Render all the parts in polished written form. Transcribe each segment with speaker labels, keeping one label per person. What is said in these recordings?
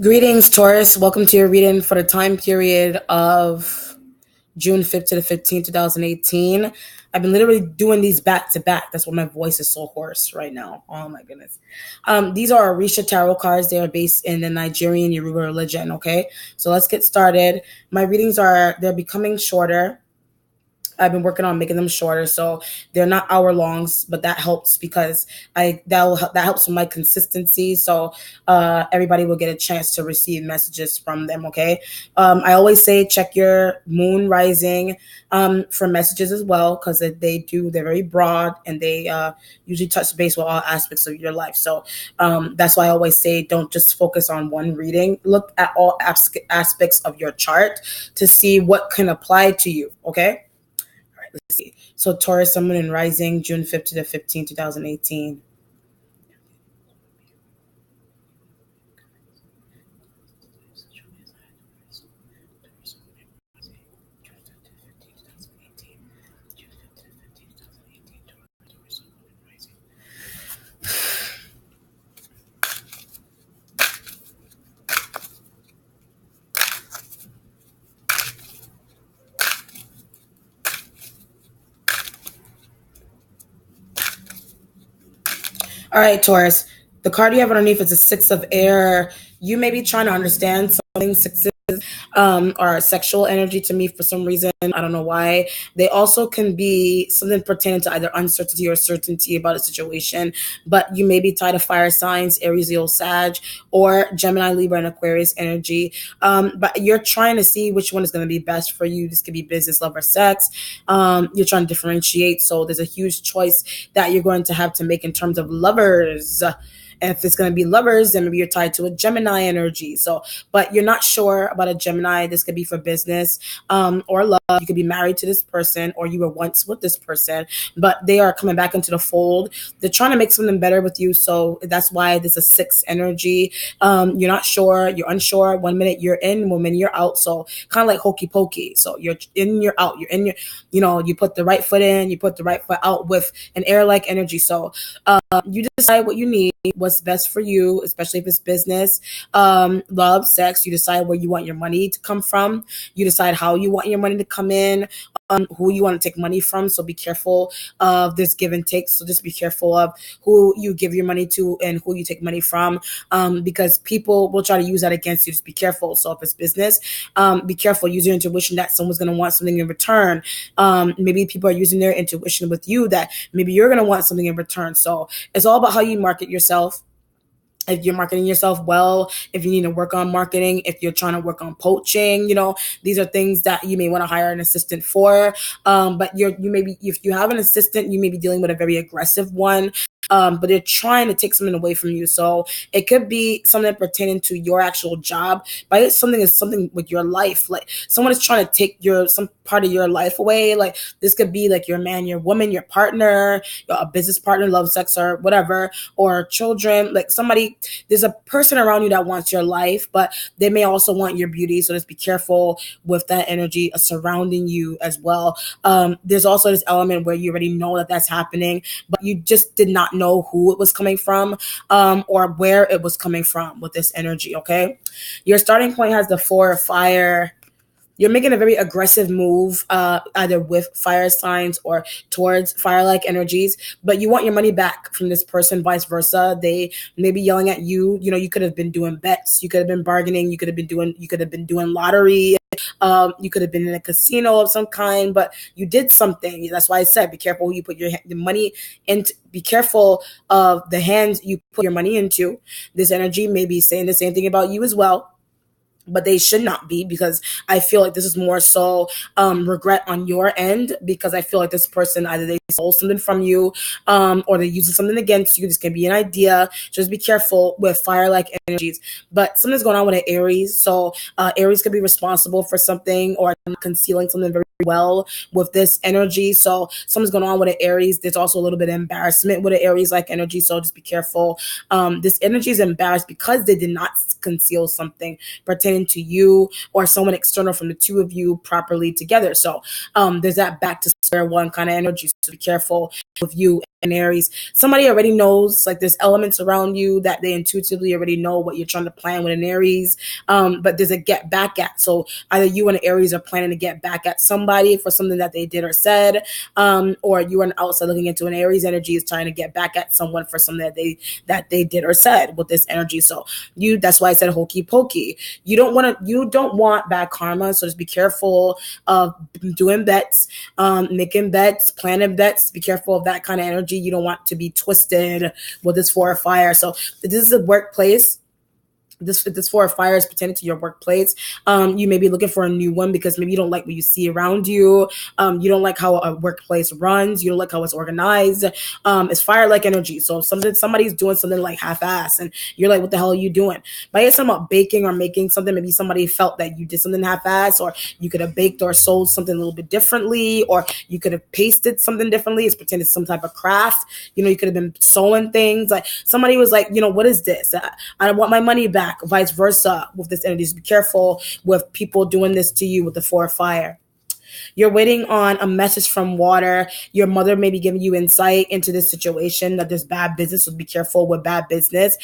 Speaker 1: Greetings, Taurus. Welcome to your reading for the time period of June 5th to the 15th, 2018. I've been literally doing these back to back. That's why my voice is so hoarse right now. Oh my goodness. These are Orisha tarot cards. They are based in the Nigerian Yoruba religion. Okay. So let's get started. My readings they're becoming shorter. I've been working on making them shorter, so they're not hour longs, but that helps because that helps with my consistency. So everybody will get a chance to receive messages from them. Okay, I always say check your moon rising for messages as well because they're very broad and they usually touch base with all aspects of your life. So that's why I always say don't just focus on one reading. Look at all aspects of your chart to see what can apply to you. Okay. Let's see. So Taurus, Sun, Moon, and Rising, June 5th to the 15th, 2018. All right, Taurus. The card you have underneath is a Six of Air. You may be trying to understand something. Sixes are sexual energy to me for some reason. I don't know why. They also can be something pertaining to either uncertainty or certainty about a situation. But you may be tied to fire signs, Aries, Leo, Sag, or Gemini, Libra, and Aquarius energy. But you're trying to see which one is going to be best for you. This could be business, love, or sex. You're trying to differentiate. So there's a huge choice that you're going to have to make in terms of lovers. And if it's going to be lovers, then maybe you're tied to a Gemini energy. So, but you're not sure about a Gemini. This could be for business or love. You could be married to this person or you were once with this person, but they are coming back into the fold. They're trying to make something better with you. So that's why there's a six energy. You're not sure. You're unsure. 1 minute you're in, 1 minute you're out. So kind of like hokey pokey. So you're in, you're out. You're in your, you put the right foot in, you put the right foot out with an air-like energy. So you decide what you need, what's best for you, especially if it's business, love, sex. You decide where you want your money to come from. You decide how you want your money to come in, who you want to take money from. So be careful of this give and take. So just be careful of who you give your money to and who you take money from, because people will try to use that against you. Just be careful. So if it's business, be careful. Use your intuition that someone's going to want something in return. Maybe people are using their intuition with you that maybe you're going to want something in return. So it's all about how you market yourself. If you're marketing yourself well, if you need to work on marketing, if you're trying to work on poaching, these are things that you may want to hire an assistant for. But you may be, if you have an assistant, you may be dealing with a very aggressive one. But they're trying to take something away from you. So it could be something pertaining to your actual job, but something is something with your life. Like someone is trying to take some part of your life away. Like this could be like your man, your woman, your partner, a business partner, love, sex, or whatever, or children. Like there's a person around you that wants your life, but they may also want your beauty. So just be careful with that energy surrounding you as well. There's also this element where you already know that that's happening, but you just did not know who it was coming from or where it was coming from with this energy. Okay, your starting point has the Four of Fire. You're making a very aggressive move, either with fire signs or towards fire-like energies, but you want your money back from this person, vice versa. They may be yelling at you. You could have been doing bets. You could have been bargaining. You could have been doing lottery. You could have been in a casino of some kind, but you did something. That's why I said, be careful who you put your money into. Be careful of the hands you put your money into. This energy may be saying the same thing about you as well, but they should not be, because I feel like this is more so regret on your end, because I feel like this person, either they stole something from you or they're using something against you. This can be an idea. Just be careful with fire-like energies. But something's going on with an Aries. So Aries could be responsible for something or concealing something very well with this energy. So something's going on with an Aries. There's also a little bit of embarrassment with an Aries-like energy. So just be careful. This energy is embarrassed because they did not conceal something pertaining to you or someone external from the two of you properly together. So there's that back to square one kind of energy. So be careful with you and Aries. Somebody already knows, like there's elements around you that they intuitively already know what you're trying to plan with an Aries. But there's a get back at. So either you and Aries are planning to get back at somebody for something that they did or said, or you are an outside looking into an Aries energy is trying to get back at someone for something that they did or said with this energy. So that's why I said hokey pokey. You don't want bad karma. So just be careful of doing bets, making bets, planning bets. Be careful of that kind of energy. You don't want to be twisted with this 4 of fire. So this is a workplace. This 4 of fire is pertaining to your workplace. You may be looking for a new one because maybe you don't like what you see around you. You don't like how a workplace runs. You don't like how it's organized. It's fire-like energy. So somebody's doing something like half-ass, and you're like, "What the hell are you doing?" But it's something about baking or making something. Maybe somebody felt that you did something half-ass, or you could have baked or sold something a little bit differently, or you could have pasted something differently. It's pretending to some type of craft. You could have been sewing things. Like somebody was like, "What is this? I want my money back." Vice versa with this energy. So be careful with people doing this to you with the 4 of fire. You're waiting on a message from water. Your mother may be giving you insight into this situation that there's bad business, so be careful with bad business.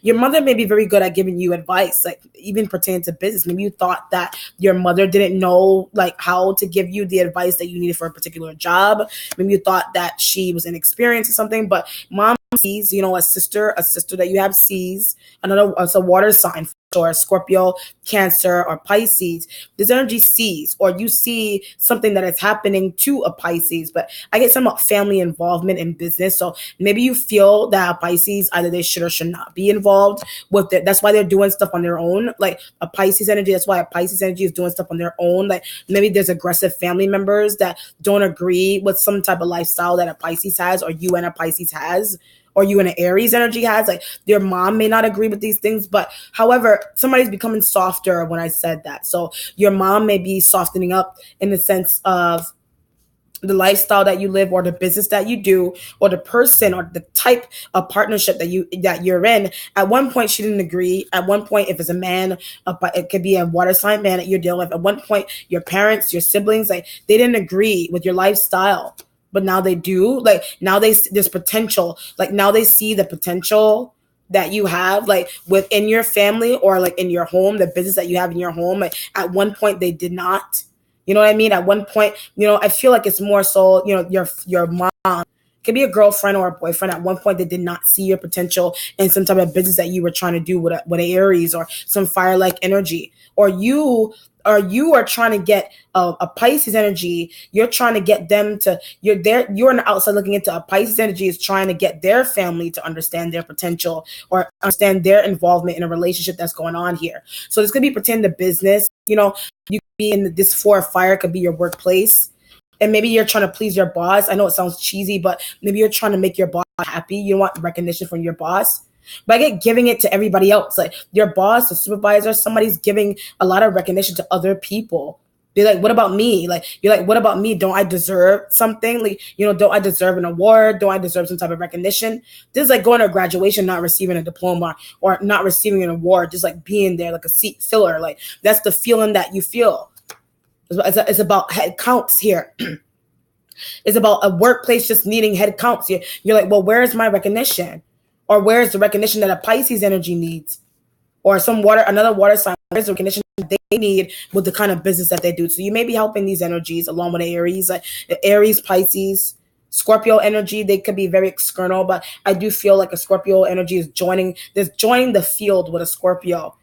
Speaker 1: Your mother may be very good at giving you advice, like even pertaining to business. Maybe you thought that your mother didn't know like how to give you the advice that you needed for a particular job. Maybe you thought that she was inexperienced or something, but mom sees, a sister that you have sees, it's a water sign, or Scorpio, Cancer, or Pisces. This energy sees, or you see something that is happening to a Pisces. But I get some about family involvement in business. So maybe you feel that Pisces, either they should or should not be involved with it. That's why they're doing stuff on their own. Like a Pisces energy, that's why a Pisces energy is doing stuff on their own. Like maybe there's aggressive family members that don't agree with some type of lifestyle that a Pisces has, or you and a Pisces has, or you and an Aries energy has. Like your mom may not agree with these things, but however, somebody's becoming softer when I said that. So your mom may be softening up in the sense of the lifestyle that you live, or the business that you do, or the person, or the type of partnership that you're in. At one point, she didn't agree. At one point, if it's a man, it could be a water sign man that you're dealing with. At one point, your parents, your siblings, like they didn't agree with your lifestyle. But now they do. Like now there's potential. Like now they see the potential that you have, like within your family, or like in your home, the business that you have in your home. Like at one point they did not. You know what I mean? At one point, I feel like it's more so, your mom could be a girlfriend or a boyfriend. At one point, they did not see your potential in some type of business that you were trying to do with an Aries, or some fire-like energy, or you are trying to get a Pisces energy. You're trying to get them to, you're on the outside looking into a Pisces energy is trying to get their family to understand their potential, or understand their involvement in a relationship that's going on here. So this could be pretend to business. You could be in this 4 of fire, could be your workplace. And maybe you're trying to please your boss. I know it sounds cheesy, but maybe you're trying to make your boss happy. You want recognition from your boss. But I get giving it to everybody else. Like your boss, the supervisor, somebody's giving a lot of recognition to other people. Be like, what about me? Like, you're like, what about me? Don't I deserve something? Like, don't I deserve an award? Don't I deserve some type of recognition? This is like going to a graduation, not receiving a diploma, or not receiving an award, just like being there, like a seat filler. Like that's the feeling that you feel. It's about head counts here. It's about a workplace just needing head counts. You're like, well, where's my recognition? Or where's the recognition that a Pisces energy needs? Or another water sign, where's the recognition that they need with the kind of business that they do? So you may be helping these energies along with Aries, like Aries, Pisces, Scorpio energy. They could be very external, but I do feel like a Scorpio energy is joining the field with a Scorpio.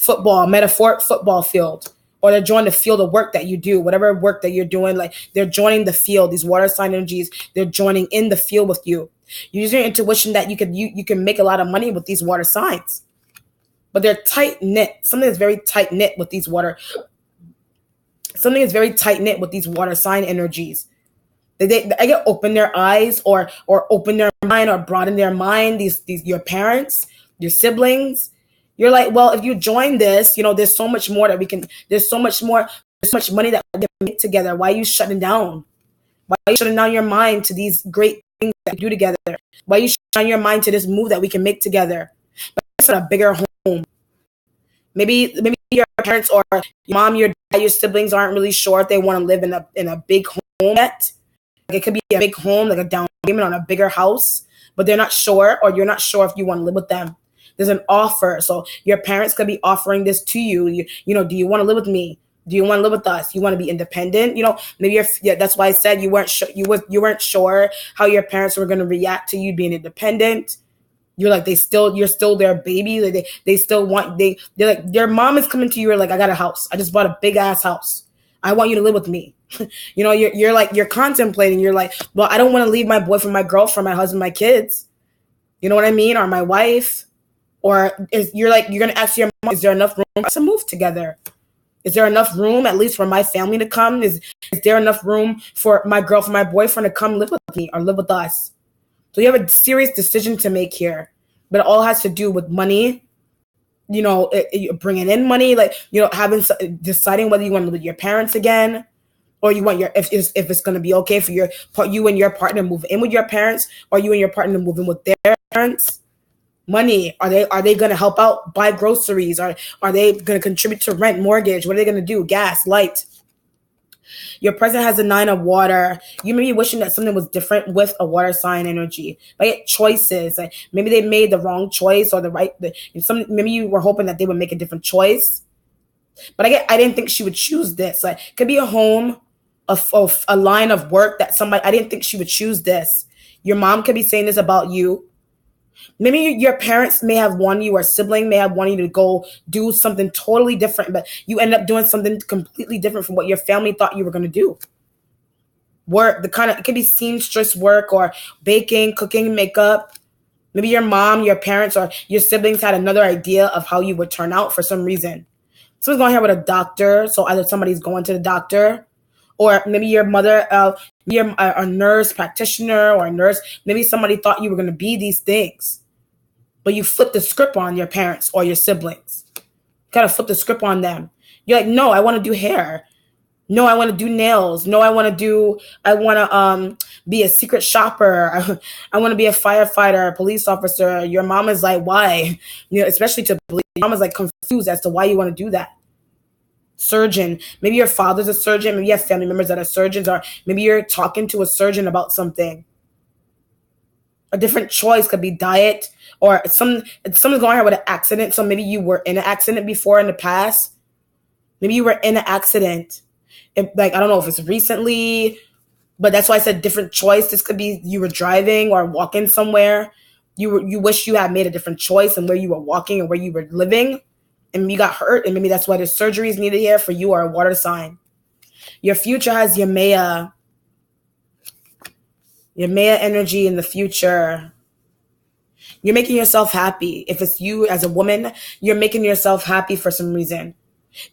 Speaker 1: Metaphoric football field. Or they're joining the field of work that you do, whatever work that you're doing, like they're joining the field. These water sign energies, they're joining in the field with you. You use your intuition that you can make a lot of money with these water signs. But they're tight knit. Something is very tight knit with these water. Something is very tight knit with these water sign energies. They get open their eyes, or open their mind, or broaden their mind. These your parents, your siblings. You're like, well, if you join this, there's so much more that we can. There's so much money that we can make together. Why are you shutting down? Why are you shutting down your mind to these great things that we do together? Why are you shutting down your mind to this move that we can make together? But it's a bigger home. Maybe your parents or your mom, your dad, your siblings aren't really sure if they want to live in a big home home yet. Like it could be a big home, like a down payment on a bigger house, but they're not sure, or you're not sure if you want to live with them. There's an offer. So your parents could be offering this to you. You know, do you want to live with me? Do you want to live with us? You want to be independent? You know, maybe that's why I said you weren't sure. You weren't sure how your parents were going to react to you being independent. You're like, you're still their baby. Like they still want, they're like, your mom is coming to you. You're like, I got a house. I just bought a big ass house. I want you to live with me. You know, you're like, you're contemplating. You're like, well, I don't want to leave my boyfriend, my girlfriend, my husband, my kids. You know what I mean? Or my wife. Or you're going to ask your mom, is there enough room for us to move together? Is there enough room at least for my family to come? Is there enough room for my girlfriend, my boyfriend to come live with me or live with us? So you have a serious decision to make here, but it all has to do with money. You know, bringing in money, like, you know, deciding whether you want to live with your parents again, or you want if it's going to be okay for you and your partner move in with your parents, or you and your partner move in with their parents. Money, are they going to help out buy groceries? Are they going to contribute to rent, mortgage? What are they going to do? Gas, light. Your president has a 9 of water. You may be wishing that something was different with a water sign energy. Like choices, like maybe they made the wrong choice or maybe you were hoping that they would make a different choice. But I didn't think she would choose this. Like it could be a home, a line of work that somebody. I didn't think she would choose this. Your mom could be saying this about you. Maybe your parents may have wanted you, or a sibling may have wanted you to go do something totally different, but you end up doing something completely different from what your family thought you were going to do. Work, it could be seamstress work or baking, cooking, makeup. Maybe your mom, your parents, or your siblings had another idea of how you would turn out for some reason. Someone's going here with a doctor, so either somebody's going to the doctor, or maybe your mother, you're a nurse practitioner or a nurse. Maybe somebody thought you were going to be these things, but you flip the script on your parents or your siblings. You gotta flip the script on them. You're like, no, I want to do hair. No, I want to do nails. No, I want to be a secret shopper. I want to be a firefighter, a police officer. Your mom is like, why? You know, especially to believe. Your mom is like confused as to why you want to do that. Surgeon. Maybe your father's a surgeon. Maybe you have family members that are surgeons, or maybe you're talking to a surgeon about something. A different choice could be diet, or someone's going here with an accident. So maybe you were in an accident before in the past. Maybe you were in an accident. Like, I don't know if it's recently, but that's why I said different choice. This could be you were driving or walking somewhere. You wish you had made a different choice in where you were walking and where you were living, and you got hurt, and maybe that's why there's surgeries needed here for you, or a water sign. Your future has your Maya energy in the future. You're making yourself happy. If it's you as a woman, you're making yourself happy for some reason.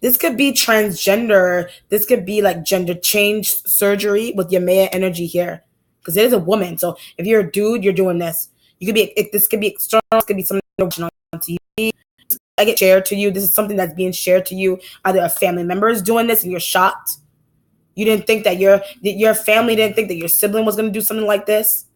Speaker 1: This could be transgender. This could be like gender change surgery with your Maya energy here, because it is a woman. So if you're a dude, you're doing this. This could be external. This could be something on TV. I get shared to you. This is something that's being shared to you. Either a family member is doing this and you're shocked. You didn't think that your family didn't think that your sibling was going to do something like this,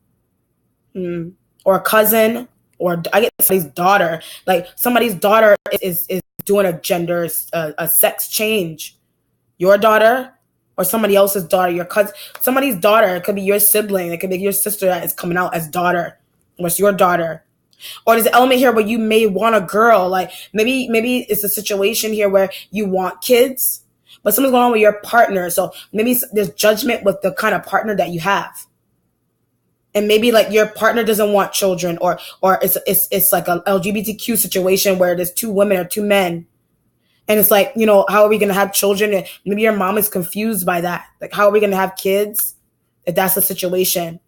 Speaker 1: or a cousin, or I get somebody's daughter. Like somebody's daughter is doing a gender, a sex change. Your daughter or somebody else's daughter, your cousin, somebody's daughter. It could be your sibling. It could be your sister that is coming out as daughter. Or it's your daughter. Or there's an element here where you may want a girl. Like maybe it's a situation here where you want kids, but something's going on with your partner. So maybe there's judgment with the kind of partner that you have. And maybe like your partner doesn't want children, or it's like a LGBTQ situation where there's 2 women or 2 men. And it's like, you know, how are we going to have children? And maybe your mom is confused by that. Like, how are we going to have kids if that's the situation?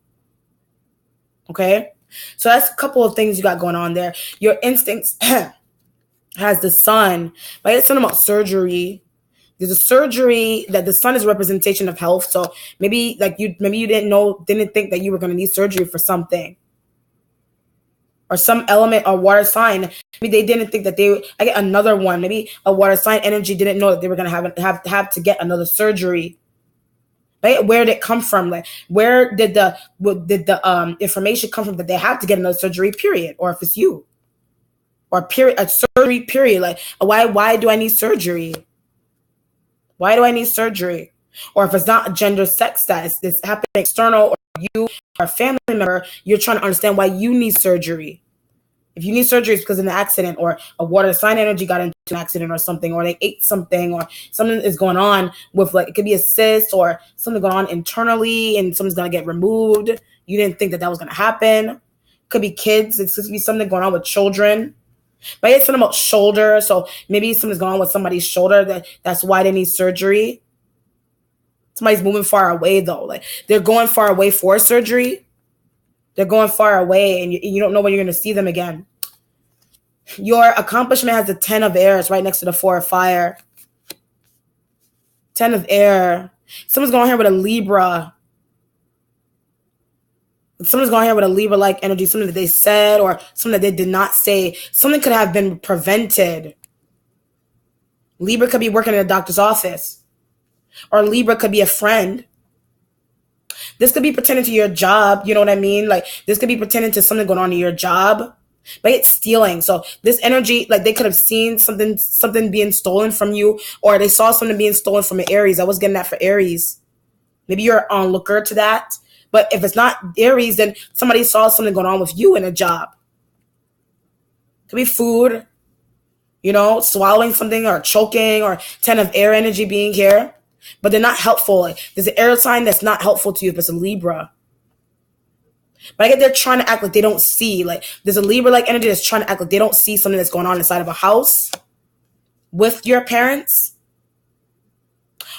Speaker 1: Okay. So that's a couple of things you got going on there. Your instincts has the sun. Right? It's something about surgery. There's a surgery that the sun is a representation of health. So maybe you didn't think that you were going to need surgery for something, or some element or water sign. Maybe they didn't think that I get another one. Maybe a water sign energy didn't know that they were going to have to get another surgery. Right? Where did it come from? Like, where did the information come from that they have to get another surgery, period? Or if it's you, or a surgery, period. Like, why do I need surgery? Why do I need surgery? Or if it's not gender sex status, it's happening external, or you or a family member, you're trying to understand why you need surgery. If you need surgery, it's because of an accident, or a water sign energy got into an accident or something, or they ate something, or something is going on with, like, it could be a cyst or something going on internally and something's going to get removed. You didn't think that that was going to happen. Could be kids. It's could be something going on with children. But it's something about shoulder. So maybe something's going on with somebody's shoulder. That's why they need surgery. Somebody's moving far away, though. Like, they're going far away for surgery. They're going far away, and you don't know when you're going to see them again. Your accomplishment has the 10 of air. It's right next to the 4 of fire. 10 of air. Someone's going here with a Libra. Someone's going here with a Libra-like energy. Something that they said or something that they did not say. Something could have been prevented. Libra could be working in a doctor's office. Or Libra could be a friend. This could be pertaining to your job. You know what I mean? Like, this could be pertaining to something going on in your job. But it's stealing. So this energy, like, they could have seen something being stolen from you, or they saw something being stolen from an Aries. I was getting that for Aries. Maybe you're an onlooker to that. But if it's not Aries, then somebody saw something going on with you in a job. Could be food, swallowing something or choking, or 10 of air energy being here. But they're not helpful. Like, there's an air sign that's not helpful to you if it's a Libra. But I get they're trying to act like they don't see. Like, there's a Libra-like energy that's trying to act like they don't see something that's going on inside of a house with your parents.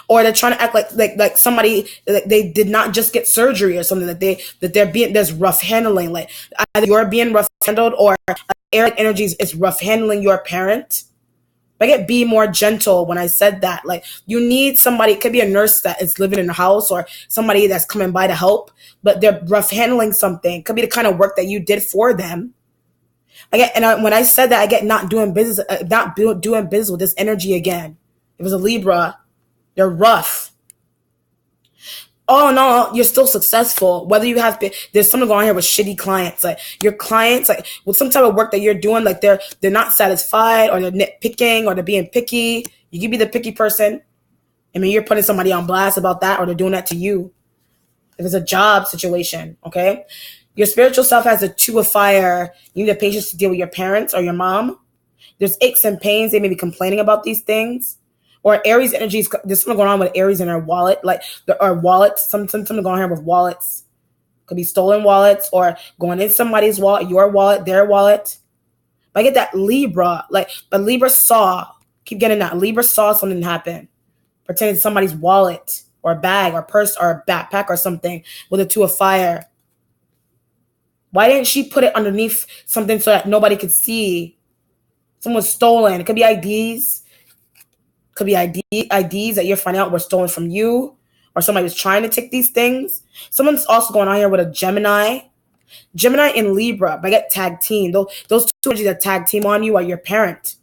Speaker 1: Or they're trying to act like somebody, like they did not just get surgery or something, there's rough handling. Like, either you're being rough handled, or air energies is rough handling your parent. But I get be more gentle when I said that. Like, you need somebody, it could be a nurse that is living in the house, or somebody that's coming by to help, but they're rough handling something. It could be the kind of work that you did for them. When I said that, I get not doing business with this energy again. It was a Libra. They're rough. Oh no, you're still successful. Whether you have, there's something going on here with shitty clients. Like, your clients, like, with some type of work that you're doing, like, they're not satisfied, or they're nitpicking, or they're being picky. You could be the picky person. I mean, you're putting somebody on blast about that, or they're doing that to you. If it's a job situation, okay? Your spiritual self has a 2 of fire. You need the patience to deal with your parents or your mom. There's aches and pains. They may be complaining about these things. Or Aries energies, there's something going on with Aries in her wallet, like, or wallets, something going on here with wallets. Could be stolen wallets, or going in somebody's wallet, your wallet, their wallet. But I get that Libra, like, but Libra saw, keep getting that, Libra saw something happen pertaining to somebody's wallet, or bag, or purse, or backpack, or something with a 2 of fire. Why didn't she put it underneath something so that nobody could see? Someone's stolen. It could be IDs. Could be IDs that you're finding out were stolen from you, or somebody was trying to take these things. Someone's also going on here with a Gemini and Libra. But I get tag team. Those 2 energies that tag team on you are your parent.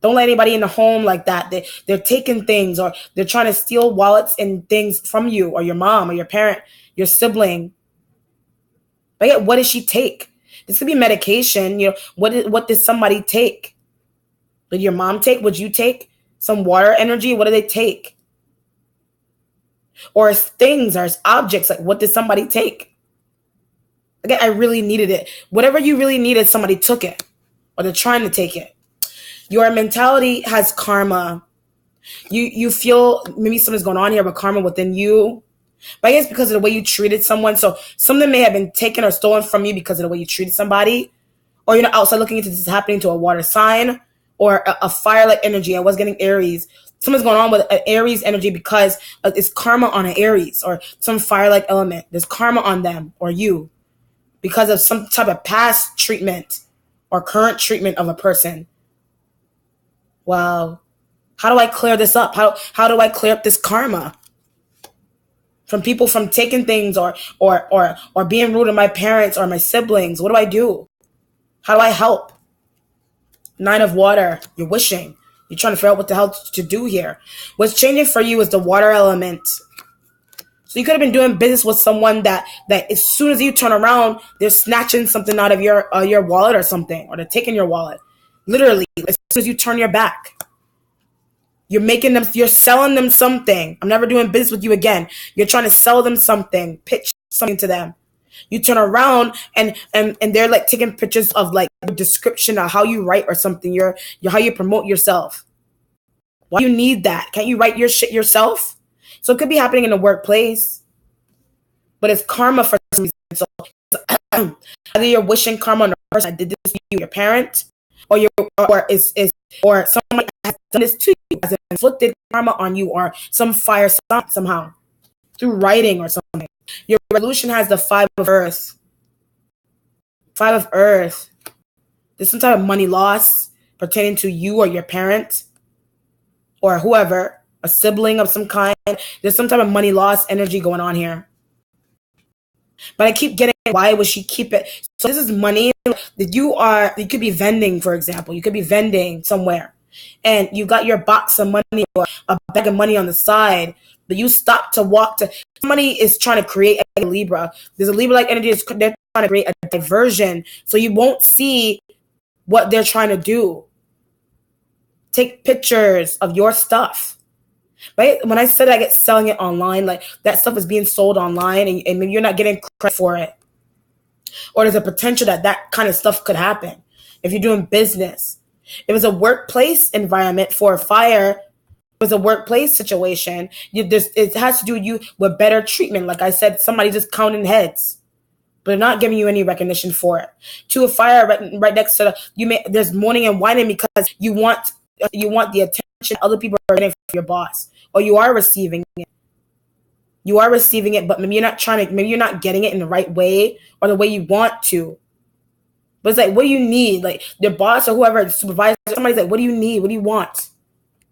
Speaker 1: Don't let anybody in the home like that. They're taking things, or they're trying to steal wallets and things from you, or your mom, or your parent, your sibling. But I get, what did she take? This could be medication. What did somebody take? Did your mom take? Would you take? Some water energy, what do they take? Or as things, or as objects, like, what did somebody take? Again, I really needed it. Whatever you really needed, somebody took it, or they're trying to take it. Your mentality has karma. You feel maybe something's going on here with karma within you. But I guess because of the way you treated someone. So something may have been taken or stolen from you because of the way you treated somebody. Or you're outside looking into this happening to a water sign, or a fire-like energy. I was getting Aries. Something's going on with an Aries energy because it's karma on an Aries, or some fire-like element. There's karma on them or you because of some type of past treatment or current treatment of a person. Wow. How do I clear this up? How do I clear up this karma? From people from taking things, or being rude to my parents or my siblings. What do I do? How do I help? 9 of water. You're wishing. You're trying to figure out what the hell to do here. What's changing for you is the water element. So you could have been doing business with someone that as soon as you turn around, they're snatching something out of your wallet or something, or they're taking your wallet. Literally, as soon as you turn your back. You're selling them something. I'm never doing business with you again. You're trying to sell them something, pitch something to them. You turn around and they're like taking pictures of like a description of how you write or something. Your how you promote yourself. Why do you need that? Can't you write your shit yourself? So it could be happening in the workplace, but it's karma for some reason. So either you're wishing karma on the person that did this to you, your parent, or or somebody has done this to you, has inflicted karma on you, or some fire somehow through writing or something. Your resolution has the 5 of Earth. 5 of Earth. There's some type of money loss pertaining to you or your parent or whoever, a sibling of some kind. There's some type of money loss energy going on here. But I keep getting, why would she keep it? So this is money that you could be vending, for example. You could be vending somewhere and you got your box of money or a bag of money on the side, but you stop to walk to, somebody is trying to create a Libra. There's a Libra-like energy, they're trying to create a diversion so you won't see what they're trying to do. Take pictures of your stuff. Right? When I said I get selling it online, like that stuff is being sold online and maybe you're not getting credit for it. Or there's a potential that kind of stuff could happen if you're doing business. If it's a workplace environment for a fire, if it's a workplace situation, it has to do with you with better treatment. Like I said, somebody just counting heads, but they're not giving you any recognition for it. To a fire right next to there's mourning and whining because you want the attention other people are getting from your boss, or you are receiving it. You are receiving it, but maybe you're not getting it in the right way or the way you want to. But it's like, what do you need? Like your boss or whoever, the supervisor, somebody's like, what do you need? What do you want?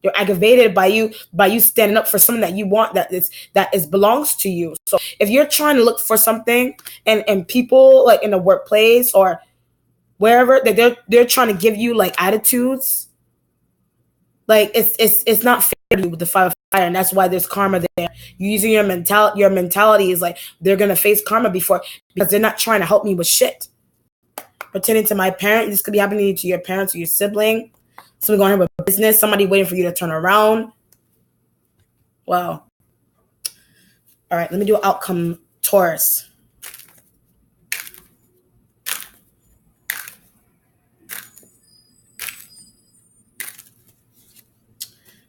Speaker 1: You're aggravated by you standing up for something that you want that belongs to you. So if you're trying to look for something and people like in the workplace or wherever that they're trying to give you like attitudes, like it's not fair to you with the 5 of fire, and that's why there's karma there. You're using your mentality is like they're gonna face karma because they're not trying to help me with shit. Pertaining to my parent, this could be happening to your parents or your sibling. Somebody going here with business, somebody waiting for you to turn around. Wow. All right, let me do outcome, Taurus.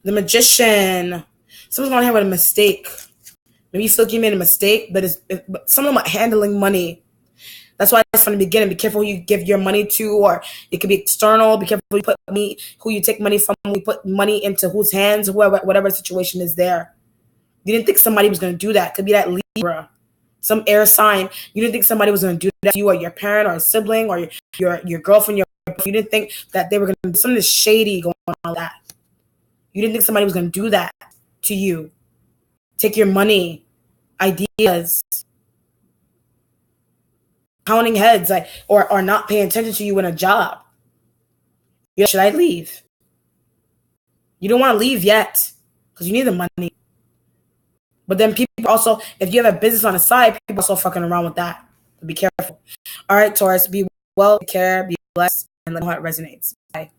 Speaker 1: The Magician. Someone's going here with a mistake. Maybe you feel like you made a mistake, but something about handling money. That's why I said from the beginning, be careful who you give your money to, or it could be external. Be careful who you take money from, who you put money into whose hands, whatever situation is there. You didn't think somebody was going to do that. Could be that Libra, some air sign. You didn't think somebody was going to do that to you or your parent or a sibling or your girlfriend. You didn't think that they were going to do something shady going on like that. You didn't think somebody was going to do that to you. Take your money, ideas, counting heads, like or not paying attention to you in a job. Should I leave? You don't want to leave yet because you need the money. But then people also, if you have a business on the side, people also fucking around with that. So be careful. All right, Taurus, be well, take care, be blessed, and let me know how it resonates. Bye.